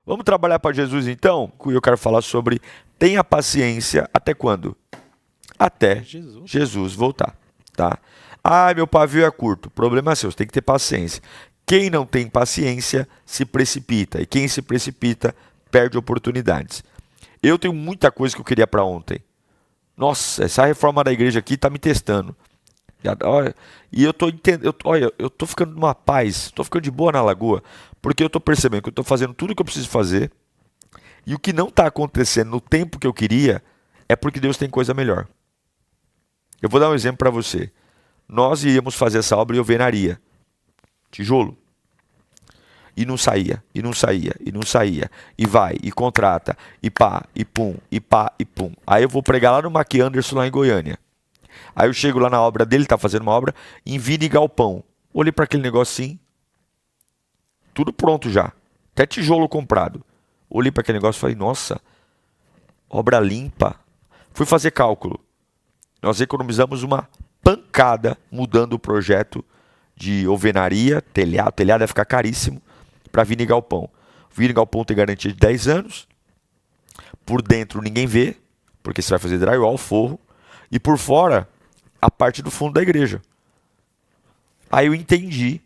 Vamos trabalhar para Jesus então? Eu quero falar sobre tenha paciência até quando? Até Jesus voltar, tá? Ah, meu pavio é curto. Problema seu, você tem que ter paciência. Quem não tem paciência se precipita. E quem se precipita perde oportunidades. Eu tenho muita coisa que eu queria para ontem. Nossa, essa reforma da igreja aqui está me testando. E eu tô entendendo, olha, eu tô ficando numa paz, tô ficando de boa na lagoa, porque eu tô percebendo que eu tô fazendo tudo o que eu preciso fazer, e o que não está acontecendo no tempo que eu queria é porque Deus tem coisa melhor. Eu vou dar um exemplo para você. Nós íamos fazer essa obra em alvenaria, tijolo. E não saía, e não saía, e não saía. E vai, e contrata, e pá, e pum, e pá, e pum. Aí eu vou pregar lá no Mac Anderson, lá em Goiânia. Aí eu chego lá na obra dele, tá fazendo uma obra, em Vina e Galpão. Olhei para aquele negócio assim, tudo pronto já. Até tijolo comprado. Olhei para aquele negócio e falei, nossa, obra limpa. Fui fazer cálculo. Nós economizamos uma pancada mudando o projeto de alvenaria, telhado. Telhado ia ficar caríssimo para Vina e Galpão. Vina e Galpão tem garantia de 10 anos. Por dentro ninguém vê, porque você vai fazer drywall, forro. E por fora, a parte do fundo da igreja. Aí eu entendi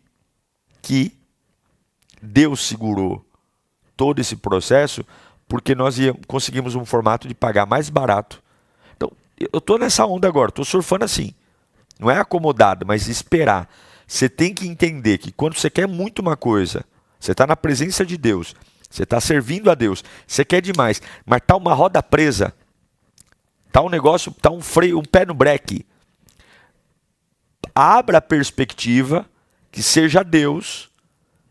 que Deus segurou todo esse processo porque nós conseguimos um formato de pagar mais barato. Então, eu estou nessa onda agora, estou surfando assim. Não é acomodado, mas esperar. Você tem que entender que quando você quer muito uma coisa, você está na presença de Deus, você está servindo a Deus, você quer demais, mas está uma roda presa, está um negócio, está um freio, um pé no breque. Abra a perspectiva que seja Deus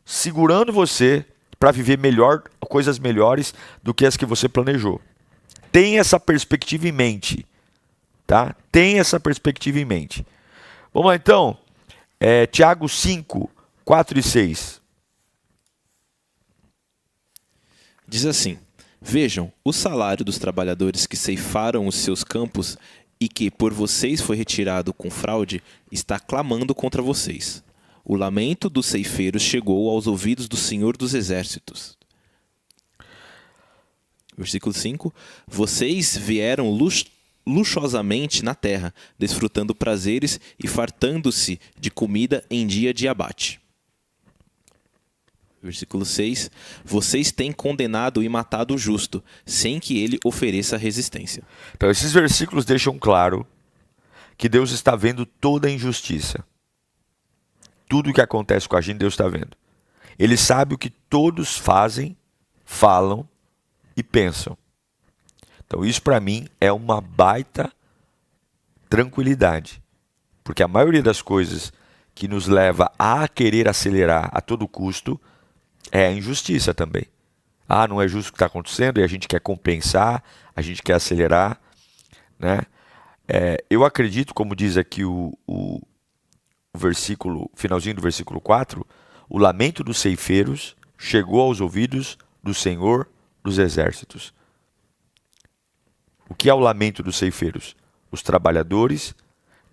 segurando você para viver melhor, coisas melhores do que as que você planejou. Tenha essa perspectiva em mente, tá? Tenha essa perspectiva em mente. Vamos lá então, Tiago 5, 4 e 6. Diz assim: Vejam, o salário dos trabalhadores que ceifaram os seus campos e que por vocês foi retirado com fraude, está clamando contra vocês. O lamento dos ceifeiros chegou aos ouvidos do Senhor dos Exércitos. Versículo 5. Vocês vieram luxuosamente na terra, desfrutando prazeres e fartando-se de comida em dia de abate. Versículo 6. Vocês têm condenado e matado o justo, sem que ele ofereça resistência. Então, esses versículos deixam claro que Deus está vendo toda a injustiça. Tudo o que acontece com a gente, Deus está vendo. Ele sabe o que todos fazem, falam e pensam. Então, isso para mim é uma baita tranquilidade. Porque a maioria das coisas que nos leva a querer acelerar a todo custo é a injustiça também. Ah, não é justo o que está acontecendo e a gente quer compensar, a gente quer acelerar, né? Eu acredito, como diz aqui o versículo, finalzinho do versículo 4, o lamento dos ceifeiros chegou aos ouvidos do Senhor dos Exércitos. O que é o lamento dos ceifeiros? Os trabalhadores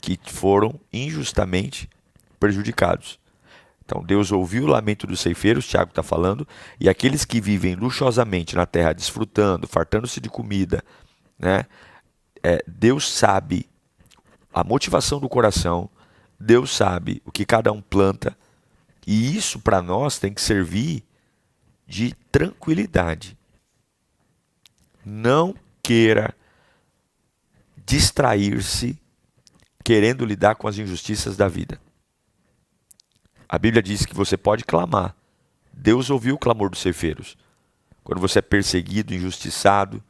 que foram injustamente prejudicados. Então Deus ouviu o lamento dos ceifeiros, Tiago está falando, e aqueles que vivem luxuosamente na terra, desfrutando, fartando-se de comida, né? Deus sabe a motivação do coração, Deus sabe o que cada um planta, e isso para nós tem que servir de tranquilidade. Não queira distrair-se querendo lidar com as injustiças da vida. A Bíblia diz que você pode clamar. Deus ouviu o clamor dos ceifeiros. Quando você é perseguido, injustiçado,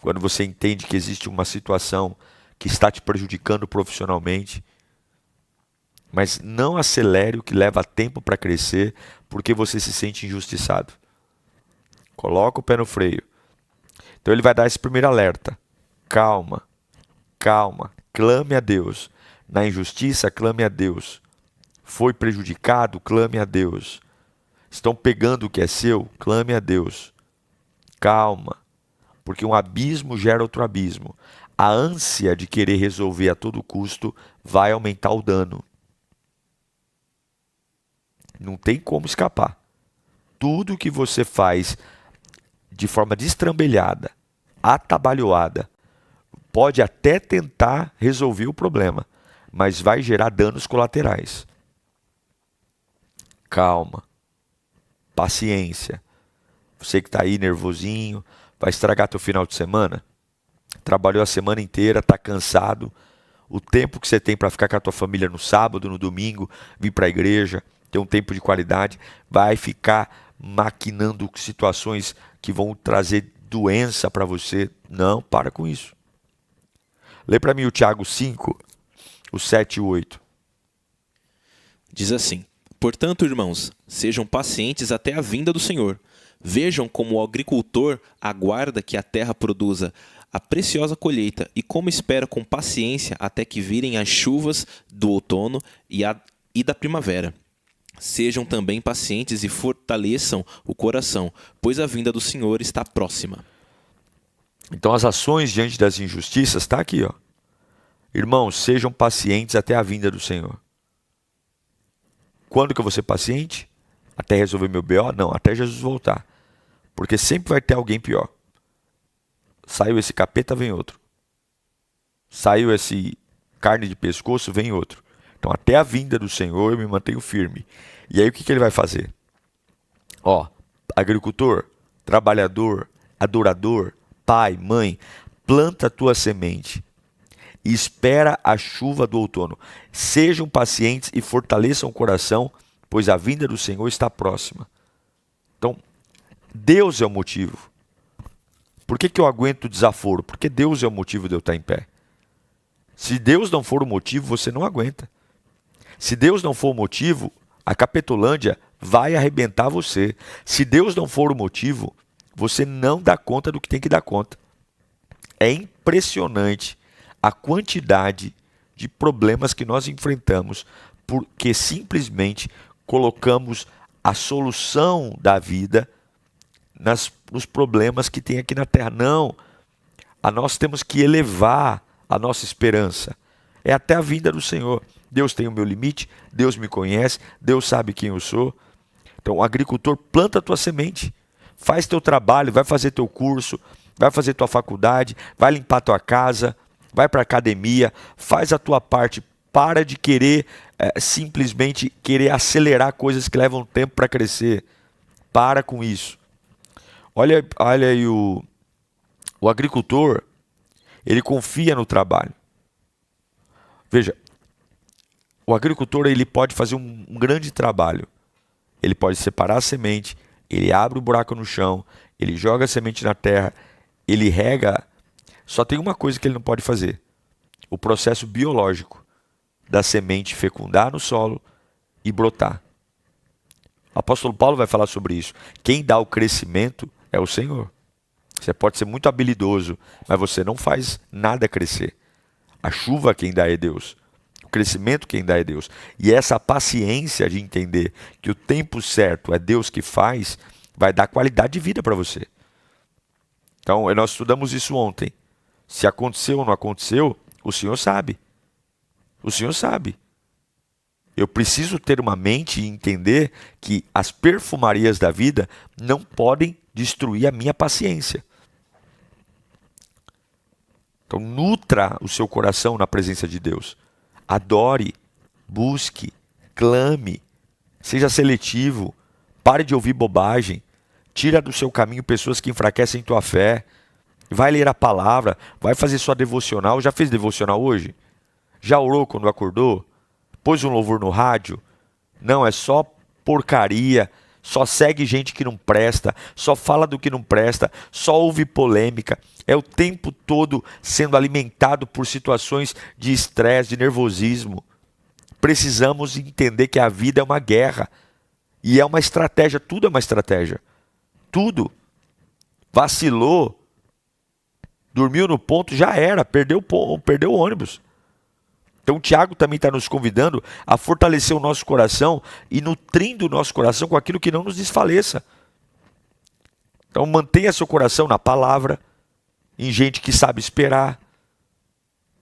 quando você entende que existe uma situação que está te prejudicando profissionalmente, mas não acelere o que leva tempo para crescer porque você se sente injustiçado. Coloca o pé no freio. Então ele vai dar esse primeiro alerta. Calma, calma, clame a Deus. Na injustiça, clame a Deus. Foi prejudicado, clame a Deus. Estão pegando o que é seu, clame a Deus. Calma, porque um abismo gera outro abismo. A ânsia de querer resolver a todo custo vai aumentar o dano. Não tem como escapar. Tudo que você faz de forma destrambelhada, atabalhoada, pode até tentar resolver o problema, mas vai gerar danos colaterais. Calma, paciência. Você que está aí nervosinho, vai estragar teu final de semana? Trabalhou a semana inteira, está cansado. O tempo que você tem para ficar com a tua família no sábado, no domingo, vir para a igreja, ter um tempo de qualidade, vai ficar maquinando situações que vão trazer doença para você. Não, para com isso. Lê para mim o Tiago 5, o 7 e o 8. Diz assim: portanto, irmãos, sejam pacientes até a vinda do Senhor. Vejam como o agricultor aguarda que a terra produza a preciosa colheita e como espera com paciência até que virem as chuvas do outono e da primavera. Sejam também pacientes e fortaleçam o coração, pois a vinda do Senhor está próxima. Então as ações diante das injustiças está aqui, ó. Irmãos, sejam pacientes até a vinda do Senhor. Quando que eu vou ser paciente? Até resolver meu BO? Não, até Jesus voltar. Porque sempre vai ter alguém pior. Saiu esse capeta, vem outro. Saiu esse carne de pescoço, vem outro. Então até a vinda do Senhor eu me mantenho firme. E aí o que ele vai fazer? Ó, agricultor, trabalhador, adorador, pai, mãe, planta a tua semente e espera a chuva do outono. Sejam pacientes e fortaleçam o coração, pois a vinda do Senhor está próxima. Então, Deus é o motivo. Por que eu aguento o desaforo? Porque Deus é o motivo de eu estar em pé. Se Deus não for o motivo, você não aguenta. Se Deus não for o motivo, a Capetolândia vai arrebentar você. Se Deus não for o motivo, você não dá conta do que tem que dar conta. É impressionante a quantidade de problemas que nós enfrentamos porque simplesmente colocamos a solução da vida nos problemas que tem aqui na Terra. Não, nós temos que elevar a nossa esperança. É até a vinda do Senhor. Deus tem o meu limite, Deus me conhece, Deus sabe quem eu sou. Então o agricultor planta a tua semente, faz teu trabalho, vai fazer teu curso, vai fazer tua faculdade, vai limpar tua casa, vai para a academia, faz a tua parte. Para de querer simplesmente querer acelerar coisas que levam tempo para crescer. Para com isso. Olha aí o agricultor, ele confia no trabalho. Veja, o agricultor ele pode fazer um grande trabalho. Ele pode separar a semente, ele abre o buraco no chão, ele joga a semente na terra, ele rega. Só tem uma coisa que ele não pode fazer: o processo biológico da semente fecundar no solo e brotar. O apóstolo Paulo vai falar sobre isso. Quem dá o crescimento é o Senhor. Você pode ser muito habilidoso, mas você não faz nada crescer. A chuva quem dá é Deus. O crescimento quem dá é Deus. E essa paciência de entender que o tempo certo é Deus que faz, vai dar qualidade de vida para você. Então, nós estudamos isso ontem. Se aconteceu ou não aconteceu, o Senhor sabe. O Senhor sabe. Eu preciso ter uma mente e entender que as perfumarias da vida não podem destruir a minha paciência. Então, nutra o seu coração na presença de Deus. Adore, busque, clame, seja seletivo, pare de ouvir bobagem, tira do seu caminho pessoas que enfraquecem tua fé, vai ler a palavra, vai fazer sua devocional. Já fez devocional hoje? Já orou quando acordou? Pôs um louvor no rádio? Não, é só porcaria, só segue gente que não presta, só fala do que não presta, só ouve polêmica. É o tempo todo sendo alimentado por situações de estresse, de nervosismo. Precisamos entender que a vida é uma guerra e é uma estratégia, tudo é uma estratégia. Tudo. Vacilou, dormiu no ponto, já era, perdeu o ônibus. Então o Tiago também está nos convidando a fortalecer o nosso coração e nutrindo o nosso coração com aquilo que não nos desfaleça. Então mantenha seu coração na palavra, em gente que sabe esperar.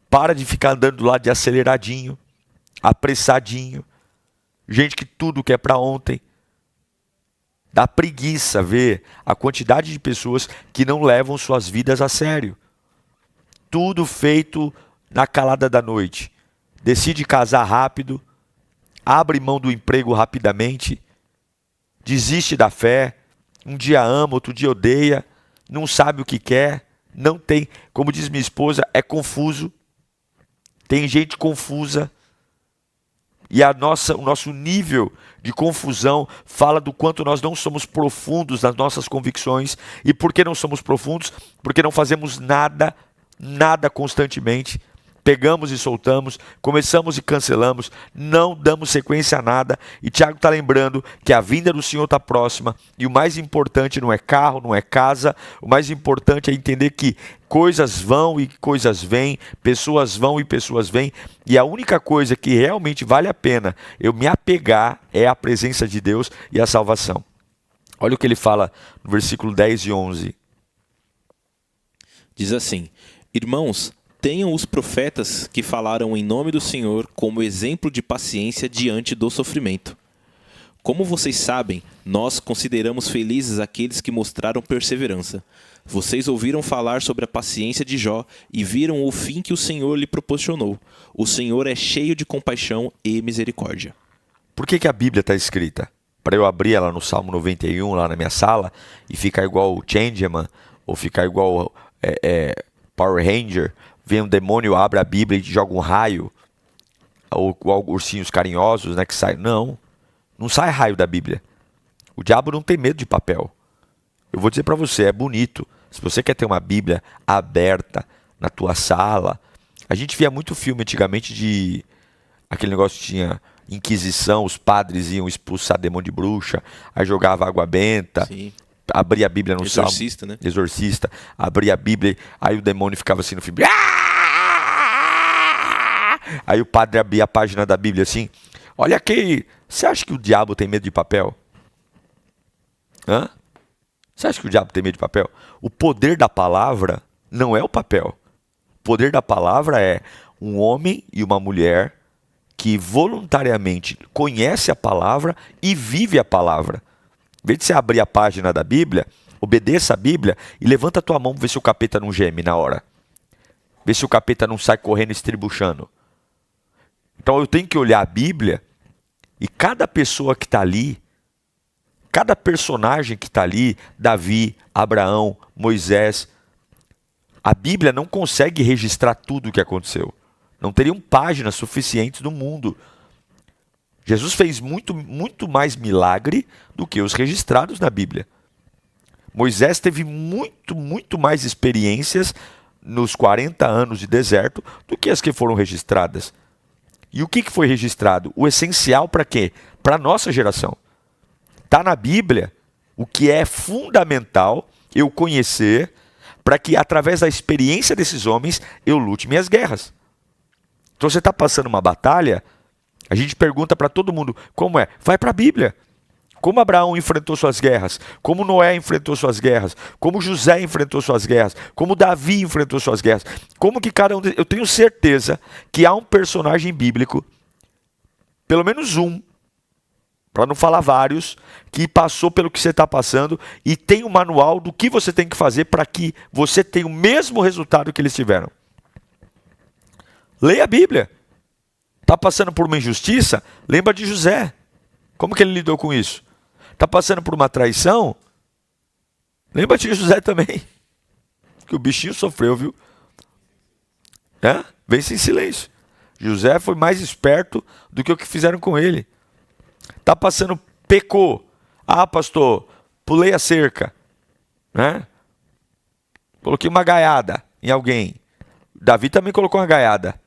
Para de ficar andando do lado de aceleradinho, apressadinho. Gente que tudo quer para ontem. Dá preguiça ver a quantidade de pessoas que não levam suas vidas a sério. Tudo feito na calada da noite. Decide casar rápido, abre mão do emprego rapidamente, desiste da fé, um dia ama, outro dia odeia, não sabe o que quer, não tem, como diz minha esposa, é confuso. Tem gente confusa. E o nosso nível de confusão fala do quanto nós não somos profundos nas nossas convicções. E por que não somos profundos? Porque não fazemos nada constantemente. Pegamos e soltamos, começamos e cancelamos, não damos sequência a nada. E Tiago está lembrando que a vinda do Senhor está próxima. E o mais importante não é carro, não é casa. O mais importante é entender que coisas vão e coisas vêm, pessoas vão e pessoas vêm. E a única coisa que realmente vale a pena eu me apegar é a presença de Deus e a salvação. Olha o que ele fala no versículo 10 e 11. Diz assim: irmãos, tenham os profetas que falaram em nome do Senhor como exemplo de paciência diante do sofrimento. Como vocês sabem, nós consideramos felizes aqueles que mostraram perseverança. Vocês ouviram falar sobre a paciência de Jó e viram o fim que o Senhor lhe proporcionou. O Senhor é cheio de compaixão e misericórdia. Por que a Bíblia está escrita? Para eu abrir ela no Salmo 91, lá na minha sala, e ficar igual o Changeman, ou ficar igual Power Ranger, vem um demônio, abre a Bíblia e joga um raio, ou ursinhos carinhosos, né, que sai. Não sai raio da Bíblia. O diabo não tem medo de papel. Eu vou dizer para você, é bonito. Se você quer ter uma Bíblia aberta na tua sala, a gente via muito filme antigamente de aquele negócio que tinha Inquisição, os padres iam expulsar demônio de bruxa, aí jogava água benta. Sim. Abria a Bíblia no Exorcista, Salmo. Né? Exorcista. Abria a Bíblia, aí o demônio ficava assim no filme. Aí o padre abria a página da Bíblia assim. Olha aqui, você acha que o diabo tem medo de papel? Hã? Você acha que o diabo tem medo de papel? O poder da palavra não é o papel. O poder da palavra é um homem e uma mulher que voluntariamente conhece a palavra e vive a palavra. Em vez de você abrir a página da Bíblia, obedeça a Bíblia e levanta a tua mão para ver se o capeta não geme na hora. Vê se o capeta não sai correndo estribuchando. Então eu tenho que olhar a Bíblia e cada pessoa que está ali, cada personagem que está ali, Davi, Abraão, Moisés, a Bíblia não consegue registrar tudo o que aconteceu. Não teriam páginas suficientes no mundo. Jesus fez muito mais milagre do que os registrados na Bíblia. Moisés teve muito mais experiências nos 40 anos de deserto do que as que foram registradas. E o que foi registrado? O essencial para quê? Para a nossa geração. Está na Bíblia o que é fundamental eu conhecer para que, através da experiência desses homens, eu lute minhas guerras. Então você está passando uma batalha, a gente pergunta para todo mundo, como é? Vai para a Bíblia. Como Abraão enfrentou suas guerras, como Noé enfrentou suas guerras, como José enfrentou suas guerras, como Davi enfrentou suas guerras, como que cada um... Eu tenho certeza que há um personagem bíblico, pelo menos um, para não falar vários, que passou pelo que você está passando e tem um manual do que você tem que fazer para que você tenha o mesmo resultado que eles tiveram. Leia a Bíblia. Está passando por uma injustiça? Lembra de José. Como que ele lidou com isso? Está passando por uma traição? Lembra de José também. Que o bichinho sofreu, viu? Vence em silêncio. José foi mais esperto do que o que fizeram com ele. Está passando, pecou. Ah, pastor, pulei a cerca. Coloquei uma gaiada em alguém. Davi também colocou uma gaiada.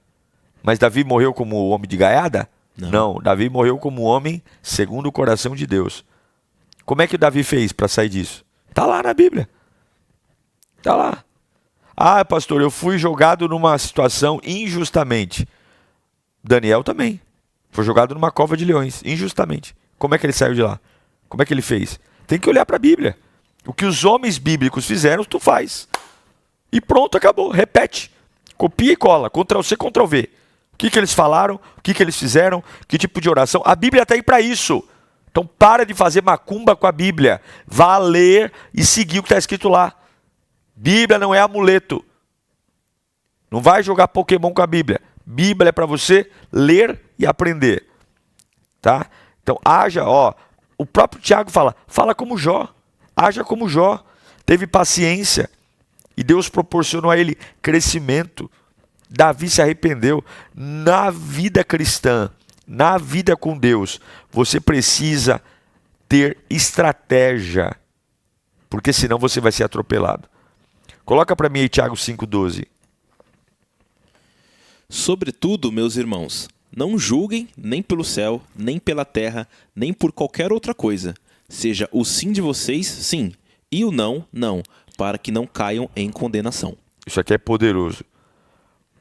Mas Davi morreu como homem de gaiada? Não, Davi morreu como homem segundo o coração de Deus. Como é que o Davi fez para sair disso? Está lá na Bíblia. Está lá. Ah, pastor, eu fui jogado numa situação injustamente. Daniel também. Foi jogado numa cova de leões, injustamente. Como é que ele saiu de lá? Como é que ele fez? Tem que olhar para a Bíblia. O que os homens bíblicos fizeram, tu faz. E pronto, acabou. Repete. Copia e cola. Ctrl-C, Ctrl-V. O que eles falaram? O que eles fizeram? Que tipo de oração? A Bíblia está aí para isso. Então para de fazer macumba com a Bíblia. Vá ler e seguir o que está escrito lá. Bíblia não é amuleto. Não vai jogar Pokémon com a Bíblia. Bíblia é para você ler e aprender. Tá? Então haja, o próprio Tiago fala como Jó. Haja como Jó. Teve paciência. E Deus proporcionou a ele crescimento. Davi se arrependeu. Na vida cristã, na vida com Deus, você precisa ter estratégia. Porque senão você vai ser atropelado. Coloca para mim aí Tiago 5,12. Sobretudo, meus irmãos, não julguem nem pelo céu, nem pela terra, nem por qualquer outra coisa. Seja o sim de vocês, sim, e o não, não, para que não caiam em condenação. Isso aqui é poderoso.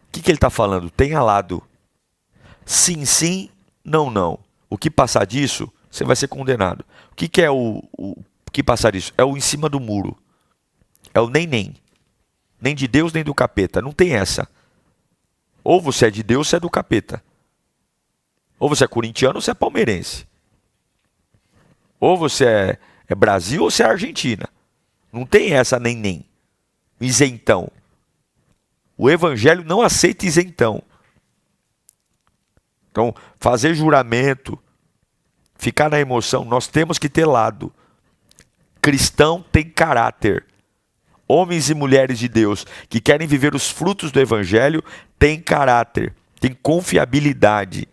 O que ele está falando? Tenha lado. Sim, sim, não, não. O que passar disso, você vai ser condenado. O que é o que passar disso? É o em cima do muro. É o nem, nem. Nem de Deus, nem do capeta. Não tem essa. Ou você é de Deus, ou você é do capeta. Ou você é corintiano, ou você é palmeirense. Ou você é Brasil, ou você é Argentina. Não tem essa nem, nem. Isentão. O evangelho não aceita isentão. Então, fazer juramento, ficar na emoção, nós temos que ter lado. Cristão tem caráter. Homens e mulheres de Deus que querem viver os frutos do evangelho têm caráter, têm confiabilidade.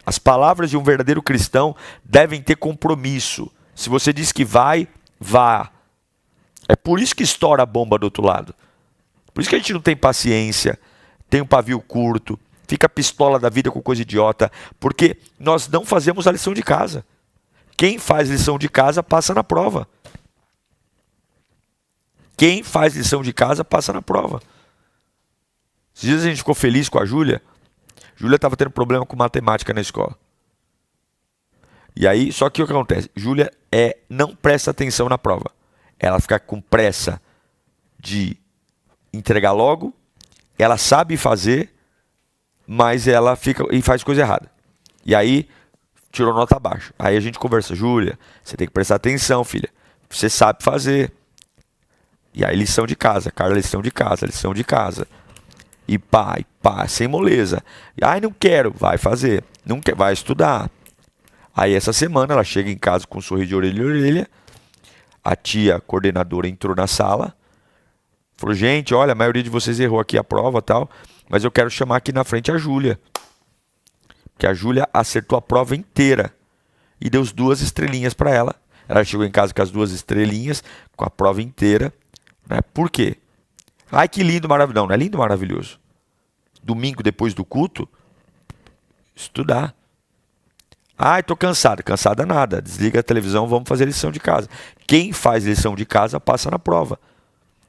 As palavras de um verdadeiro cristão devem ter compromisso. Se você diz que vai, vá. É por isso que estoura a bomba do outro lado. Por isso que a gente não tem paciência, tem um pavio curto, fica pistola da vida com coisa idiota, porque nós não fazemos a lição de casa. Quem faz lição de casa passa na prova. Quem faz lição de casa passa na prova. Esses dias a gente ficou feliz com a Júlia. Júlia estava tendo problema com matemática na escola. E aí, só que o que acontece? Júlia não presta atenção na prova. Ela fica com pressa de entregar logo. Ela sabe fazer, mas ela fica e faz coisa errada. E aí, tirou nota baixa. Aí a gente conversa. Júlia, você tem que prestar atenção, filha. Você sabe fazer. E aí lição de casa, Carla, lição de casa, lição de casa. E pá, sem moleza. E, ai, não quero, vai fazer. Não quer, vai estudar. Aí essa semana ela chega em casa com um sorriso de orelha em orelha. A tia coordenadora entrou na sala. Falou, gente, olha, a maioria de vocês errou aqui a prova e tal. Mas eu quero chamar aqui na frente a Júlia. Porque a Júlia acertou a prova inteira. E deu 2 estrelinhas para ela. Ela chegou em casa com as 2 estrelinhas, com a prova inteira. Né? Por quê? Ai, que lindo, maravilhoso. Não é lindo, maravilhoso? Domingo, depois do culto, estudar. Ai, tô cansada. Cansada nada. Desliga a televisão, vamos fazer lição de casa. Quem faz lição de casa passa na prova.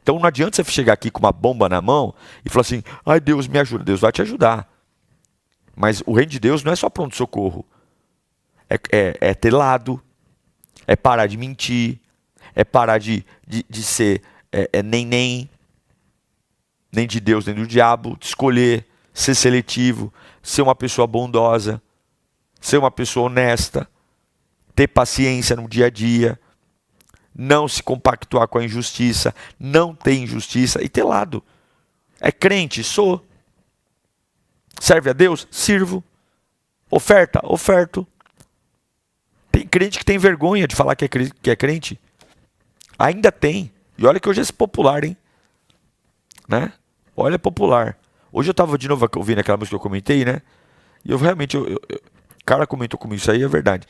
Então não adianta você chegar aqui com uma bomba na mão e falar assim, ai, Deus me ajuda. Deus vai te ajudar. Mas o reino de Deus não é só pronto-socorro. É ter lado. É parar de mentir. É parar de ser nem de Deus, nem do diabo. De escolher, ser seletivo, ser uma pessoa bondosa, ser uma pessoa honesta, ter paciência no dia a dia, não se compactuar com a injustiça, não ter injustiça e ter lado. É crente? Sou. Serve a Deus? Sirvo. Oferta? Oferto. Tem crente que tem vergonha de falar que é crente. Ainda tem. E olha que hoje é popular, hein? Né? Olha, é popular. Hoje eu estava de novo ouvindo aquela música que eu comentei, né? E eu realmente, o cara comentou comigo, isso aí é verdade.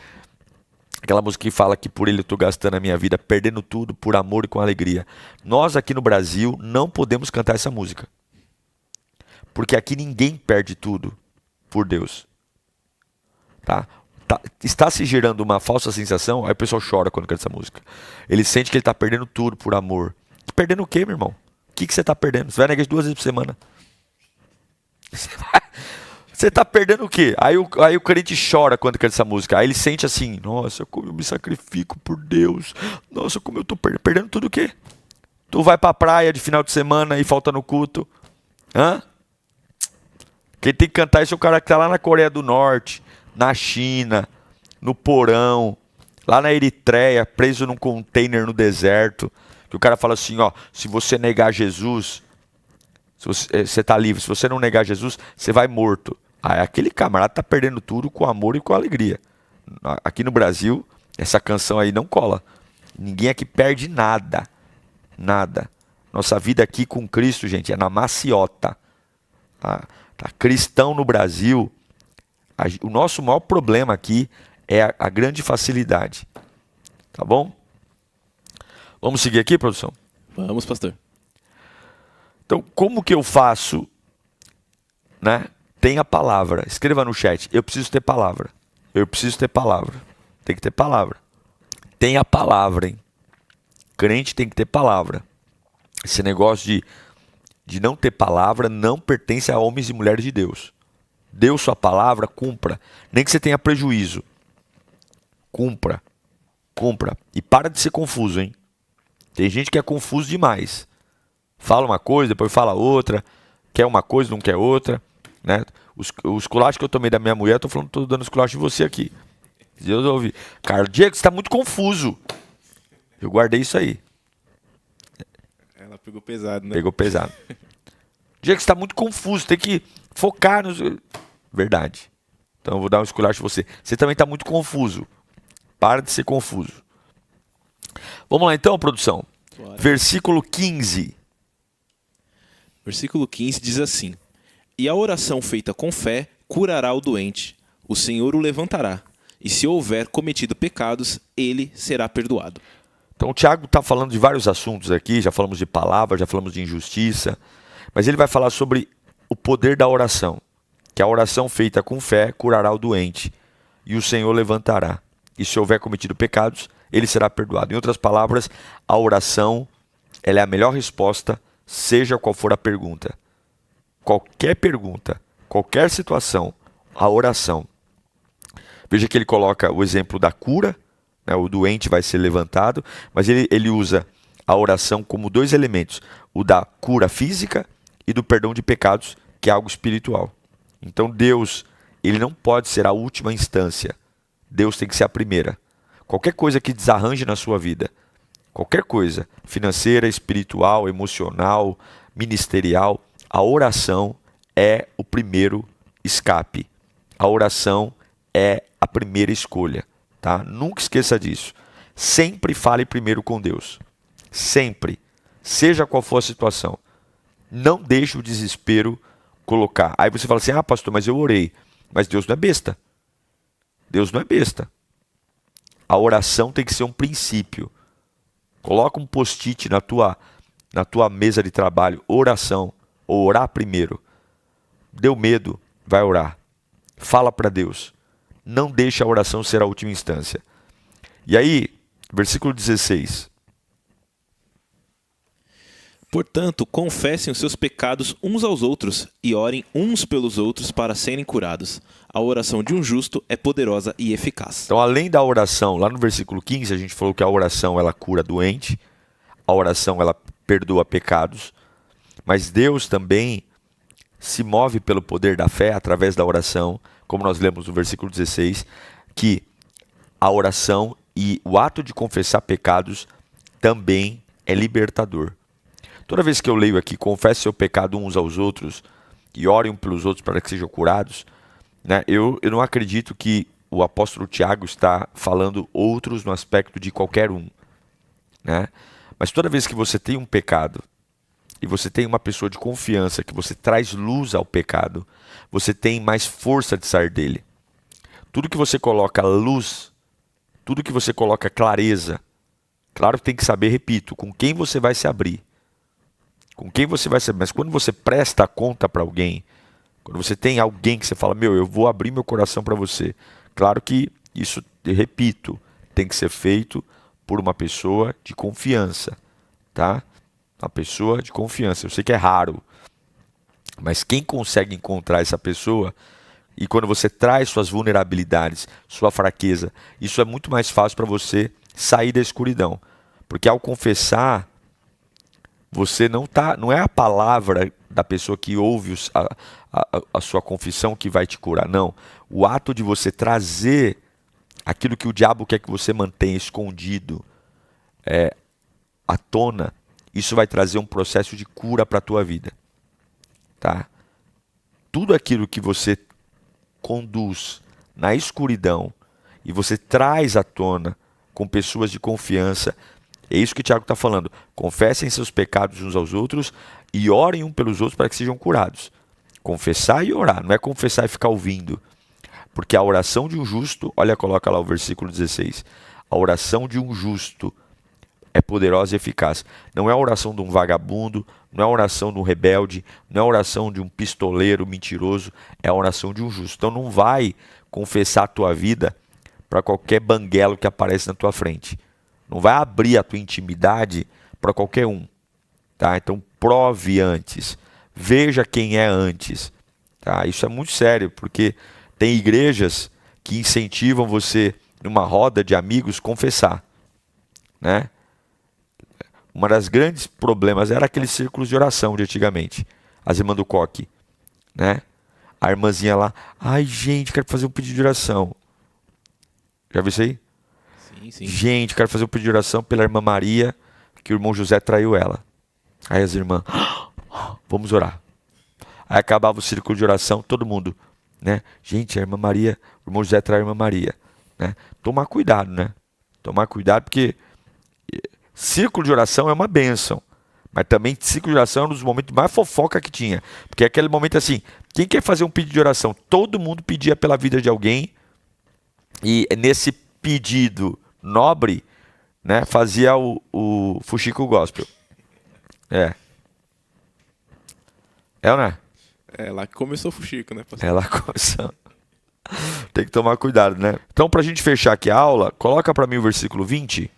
Aquela música que fala que por ele eu estou gastando a minha vida, perdendo tudo por amor e com alegria. Nós aqui no Brasil não podemos cantar essa música. Porque aqui ninguém perde tudo por Deus. Tá? Está se gerando uma falsa sensação, aí o pessoal chora quando canta essa música. Ele sente que ele está perdendo tudo por amor. Perdendo o quê, meu irmão? O que você está perdendo? Você vai na igreja 2 vezes por semana. Você está perdendo o quê? Aí o crente chora quando canta essa música. Aí ele sente assim, nossa, como eu me sacrifico por Deus. Nossa, como eu estou perdendo tudo o quê? Tu vai para a praia de final de semana e falta no culto. Hã? Quem tem que cantar isso é o cara que está lá na Coreia do Norte, na China, no porão, lá na Eritreia, preso num container no deserto, que o cara fala assim, ó, se você negar Jesus, você tá livre, se você não negar Jesus, você vai morto. Aí aquele camarada tá perdendo tudo com amor e com alegria. Aqui no Brasil, essa canção aí não cola. Ninguém aqui perde nada. Nada. Nossa vida aqui com Cristo, gente, é na maciota. Tá? Cristão no Brasil, o nosso maior problema aqui é a grande facilidade. Tá bom? Vamos seguir aqui, produção? Vamos, pastor. Então, como que eu faço, né? Tem a palavra. Escreva no chat. Eu preciso ter palavra. Eu preciso ter palavra. Tem que ter palavra. Tem a palavra, hein? Crente tem que ter palavra. Esse negócio de não ter palavra não pertence a homens e mulheres de Deus. Deu sua palavra, cumpra. Nem que você tenha prejuízo. Cumpra. Cumpra. E para de ser confuso, hein? Tem gente que é confuso demais. Fala uma coisa, depois fala outra. Quer uma coisa, não quer outra. Né? Os culachos que eu tomei da minha mulher, tô dando os culachos de você aqui. Deus ouvi. Cara, Diego, você está muito confuso. Eu guardei isso aí. Ela pegou pesado, né? Pegou pesado. Diego, você está muito confuso. Tem que focar nos... Verdade. Então eu vou dar um esculacho de você. Você também está muito confuso. Para de ser confuso. Vamos lá então, produção. Bora. Versículo 15. Versículo 15 diz assim: E a oração feita com fé curará o doente. O Senhor o levantará. E se houver cometido pecados, ele será perdoado. Então o Tiago está falando de vários assuntos aqui. Já falamos de palavra, já falamos de injustiça. Mas ele vai falar sobre o poder da oração. Que a oração feita com fé curará o doente. E o Senhor levantará. E se houver cometido pecados, ele será perdoado. Em outras palavras, a oração ela é a melhor resposta, seja qual for a pergunta. Qualquer pergunta, qualquer situação, a oração. Veja que ele coloca o exemplo da cura, né? O doente vai ser levantado, mas ele usa a oração como dois elementos, o da cura física e do perdão de pecados, que é algo espiritual. Então Deus, ele não pode ser a última instância, Deus tem que ser a primeira. Qualquer coisa que desarranje na sua vida, qualquer coisa, financeira, espiritual, emocional, ministerial, a oração é o primeiro escape. A oração é a primeira escolha, tá? Nunca esqueça disso. Sempre fale primeiro com Deus. Sempre. Seja qual for a situação. Não deixe o desespero colocar. Aí você fala assim, pastor, mas eu orei. Mas Deus não é besta. Deus não é besta. A oração tem que ser um princípio. Coloca um post-it na tua mesa de trabalho. Oração. Ou orar primeiro. Deu medo, vai orar. Fala para Deus. Não deixe a oração ser a última instância. E aí, versículo 16. Portanto, confessem os seus pecados uns aos outros e orem uns pelos outros para serem curados. A oração de um justo é poderosa e eficaz. Então, além da oração, lá no versículo 15, a gente falou que a oração ela cura doente, a oração ela perdoa pecados, mas Deus também se move pelo poder da fé através da oração, como nós lemos no versículo 16, que a oração e o ato de confessar pecados também é libertador. Toda vez que eu leio aqui, confesse seu pecado uns aos outros e orem pelos outros para que sejam curados, né, eu não acredito que o apóstolo Tiago está falando outros no aspecto de qualquer um. Né? Mas toda vez que você tem um pecado e você tem uma pessoa de confiança, que você traz luz ao pecado, você tem mais força de sair dele. Tudo que você coloca luz, tudo que você coloca clareza, claro que tem que saber, repito, com quem você vai se abrir. Com quem você vai se abrir. Mas quando você presta conta para alguém, quando você tem alguém que você fala, eu vou abrir meu coração para você. Claro que isso, repito, tem que ser feito por uma pessoa de confiança, tá? Uma pessoa de confiança. Eu sei que é raro, mas quem consegue encontrar essa pessoa, e quando você traz suas vulnerabilidades, sua fraqueza, isso é muito mais fácil para você sair da escuridão. Porque ao confessar, você não é a palavra da pessoa que ouve a sua confissão que vai te curar, não. O ato de você trazer aquilo que o diabo quer que você mantenha escondido à tona, isso vai trazer um processo de cura para a tua vida. Tá? Tudo aquilo que você conduz na escuridão e você traz à tona com pessoas de confiança, é isso que o Tiago está falando. Confessem seus pecados uns aos outros e orem um pelos outros para que sejam curados. Confessar e orar, não é confessar e ficar ouvindo. Porque a oração de um justo, olha, coloca lá o versículo 16. A oração de um justo é poderosa e eficaz. Não é a oração de um vagabundo, não é a oração de um rebelde, não é a oração de um pistoleiro mentiroso, é a oração de um justo. Então não vai confessar a tua vida para qualquer banguelo que aparece na tua frente. Não vai abrir a tua intimidade para qualquer um. Tá? Então prove antes. Veja quem é antes. Tá? Isso é muito sério, porque tem igrejas que incentivam você, numa roda de amigos, confessar. Né? Uma das grandes problemas era aqueles círculos de oração de antigamente. As irmãs do coque. Né? A irmãzinha lá, ai gente, quero fazer um pedido de oração. Já viu isso aí? Sim. Gente, quero fazer um pedido de oração pela irmã Maria, que o irmão José traiu ela. Aí as irmãs, vamos orar. Aí acabava o círculo de oração, todo mundo, né? Gente, a irmã Maria, o irmão José traiu a irmã Maria. Né? Tomar cuidado, né? Tomar cuidado, porque círculo de oração é uma bênção. Mas também círculo de oração é um dos momentos mais fofoca que tinha. Porque é aquele momento assim, quem quer fazer um pedido de oração? Todo mundo pedia pela vida de alguém. E nesse pedido nobre, né, fazia o fuxico gospel. É ou não é? É lá que começou o fuxico, né, pastor? É lá que começou. Tem que tomar cuidado, né? Então, pra gente fechar aqui a aula, coloca pra mim o versículo 20.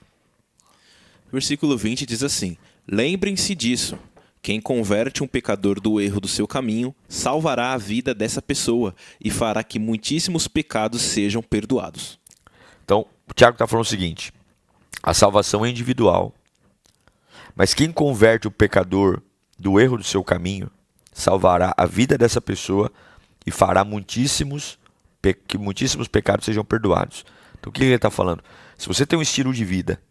Versículo 20 diz assim: lembrem-se disso. Quem converte um pecador do erro do seu caminho, salvará a vida dessa pessoa e fará que muitíssimos pecados sejam perdoados. Então, o Tiago está falando o seguinte: a salvação é individual, mas quem converte o pecador do erro do seu caminho, salvará a vida dessa pessoa e fará que muitíssimos pecados sejam perdoados. Então, o que ele está falando? Se você tem um estilo de vida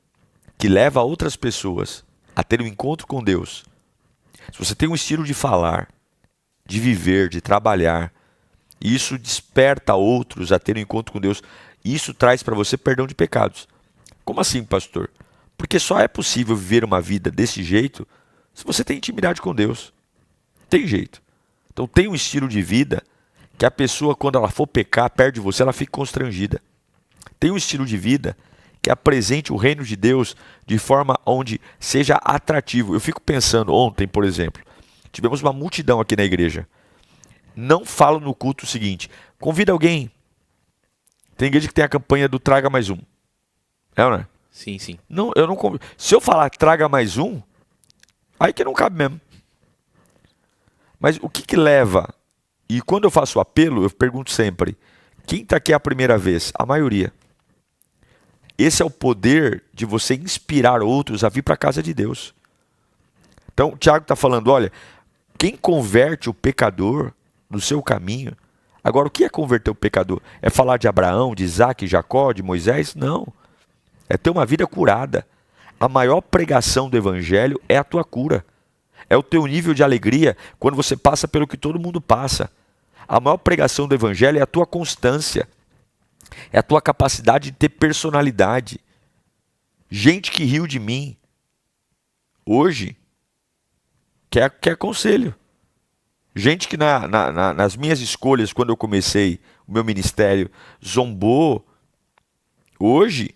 que leva outras pessoas a ter um encontro com Deus, se você tem um estilo de falar, de viver, de trabalhar, e isso desperta outros a ter um encontro com Deus, isso traz para você perdão de pecados. Como assim, pastor? Porque só é possível viver uma vida desse jeito se você tem intimidade com Deus. Tem jeito. Então tem um estilo de vida que a pessoa, quando ela for pecar perto de você, ela fica constrangida. Tem um estilo de vida que apresente o reino de Deus de forma onde seja atrativo. Eu fico pensando, ontem, por exemplo, tivemos uma multidão aqui na igreja. Não falo no culto o seguinte: convida alguém. Tem igreja que tem a campanha do traga mais um. É ou não é? Sim. Não, eu não convido. Se eu falar traga mais um, aí que não cabe mesmo. Mas o que leva? E quando eu faço o apelo, eu pergunto sempre: quem está aqui a primeira vez? A maioria. Esse é o poder de você inspirar outros a vir para a casa de Deus. Então, o Tiago está falando, olha, quem converte o pecador no seu caminho... Agora, o que é converter o pecador? É falar de Abraão, de Isaac, de Jacó, de Moisés? Não. É ter uma vida curada. A maior pregação do evangelho é a tua cura. É o teu nível de alegria quando você passa pelo que todo mundo passa. A maior pregação do evangelho é a tua constância. É a tua capacidade de ter personalidade. Gente que riu de mim hoje quer conselho. Gente que nas minhas escolhas, quando eu comecei o meu ministério, zombou, hoje,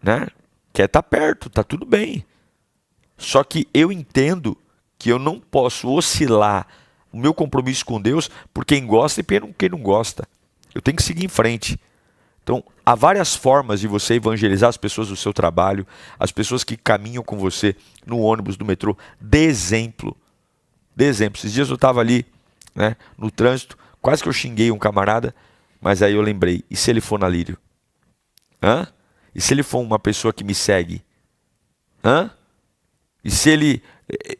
né, quer estar perto, está tudo bem. Só que eu entendo que eu não posso oscilar o meu compromisso com Deus por quem gosta e por quem não gosta. Eu tenho que seguir em frente. Então, há várias formas de você evangelizar as pessoas do seu trabalho, as pessoas que caminham com você no ônibus, no metrô. Dê exemplo. Dê exemplo. Esses dias eu estava ali, né, no trânsito, quase que eu xinguei um camarada, mas aí eu lembrei, e se ele for na Lírio? Hã? E se ele for uma pessoa que me segue? Hã? E se ele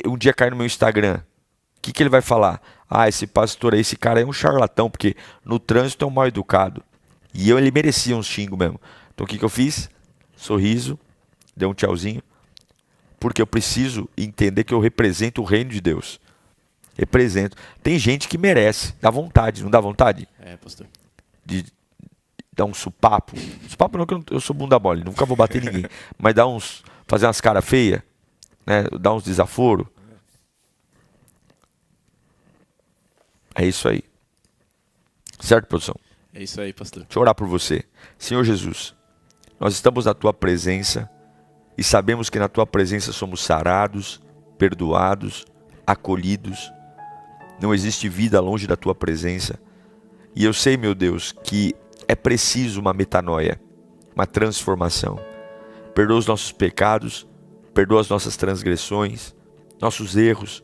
um dia cair no meu Instagram? O que ele vai falar? Ah, esse pastor aí, esse cara é um charlatão, porque no trânsito é um mal educado. E ele merecia um xingo mesmo. Então o que eu fiz? Sorriso, dei um tchauzinho, porque eu preciso entender que eu represento o reino de Deus. Represento. Tem gente que merece, dá vontade, não dá vontade? Pastor. De dar um supapo. Supapo não, que eu sou bunda mole, nunca vou bater ninguém. Mas fazer umas caras feias, né? Dar uns desaforos. É isso aí. Certo, produção? É isso aí, pastor. Deixa eu orar por você. Senhor Jesus, nós estamos na tua presença e sabemos que na tua presença somos sarados, perdoados, acolhidos. Não existe vida longe da tua presença. E eu sei, meu Deus, que é preciso uma metanoia, uma transformação. Perdoa os nossos pecados, perdoa as nossas transgressões, nossos erros,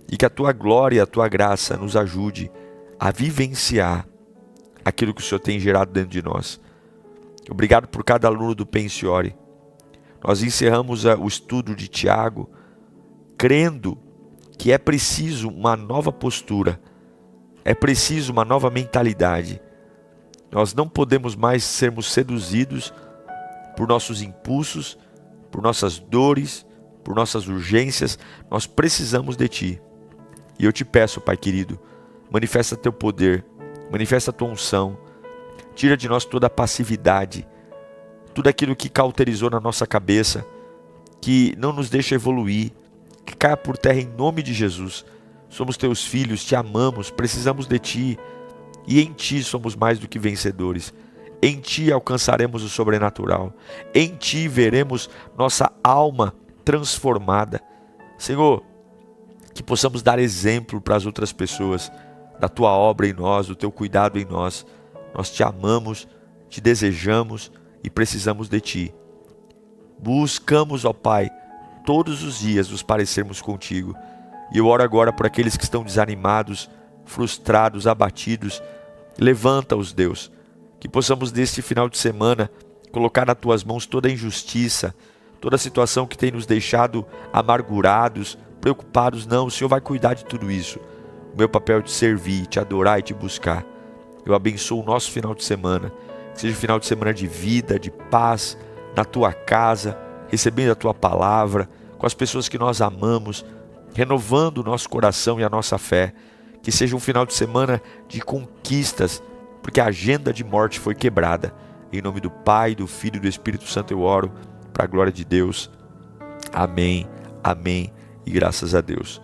e que a tua glória e a tua graça nos ajude a vivenciar aquilo que o Senhor tem gerado dentro de nós. Obrigado por cada aluno do Pensiore. Nós encerramos o estudo de Tiago, crendo que é preciso uma nova postura, é preciso uma nova mentalidade. Nós não podemos mais sermos seduzidos por nossos impulsos, por nossas dores, por nossas urgências. Nós precisamos de Ti. E eu te peço, Pai querido, manifesta Teu poder, manifesta a Tua unção, tira de nós toda a passividade, tudo aquilo que cauterizou na nossa cabeça, que não nos deixa evoluir, que caia por terra em nome de Jesus. Somos Teus filhos, Te amamos, precisamos de Ti, e em Ti somos mais do que vencedores. Em Ti alcançaremos o sobrenatural, em Ti veremos nossa alma transformada. Senhor, que possamos dar exemplo para as outras pessoas da Tua obra em nós, do Teu cuidado em nós. Nós Te amamos, Te desejamos e precisamos de Ti. Buscamos, ó Pai, todos os dias nos parecermos contigo. E eu oro agora por aqueles que estão desanimados, frustrados, abatidos. Levanta-os, Deus. Que possamos neste final de semana colocar nas Tuas mãos toda a injustiça, toda a situação que tem nos deixado amargurados, preocupados. Não, o Senhor vai cuidar de tudo isso. O meu papel é te servir, te adorar e te buscar. Eu abençoo o nosso final de semana. Que seja um final de semana de vida, de paz, na Tua casa, recebendo a Tua palavra, com as pessoas que nós amamos, renovando o nosso coração e a nossa fé. Que seja um final de semana de conquistas, porque a agenda de morte foi quebrada. Em nome do Pai, do Filho e do Espírito Santo eu oro, para a glória de Deus. Amém, amém e graças a Deus.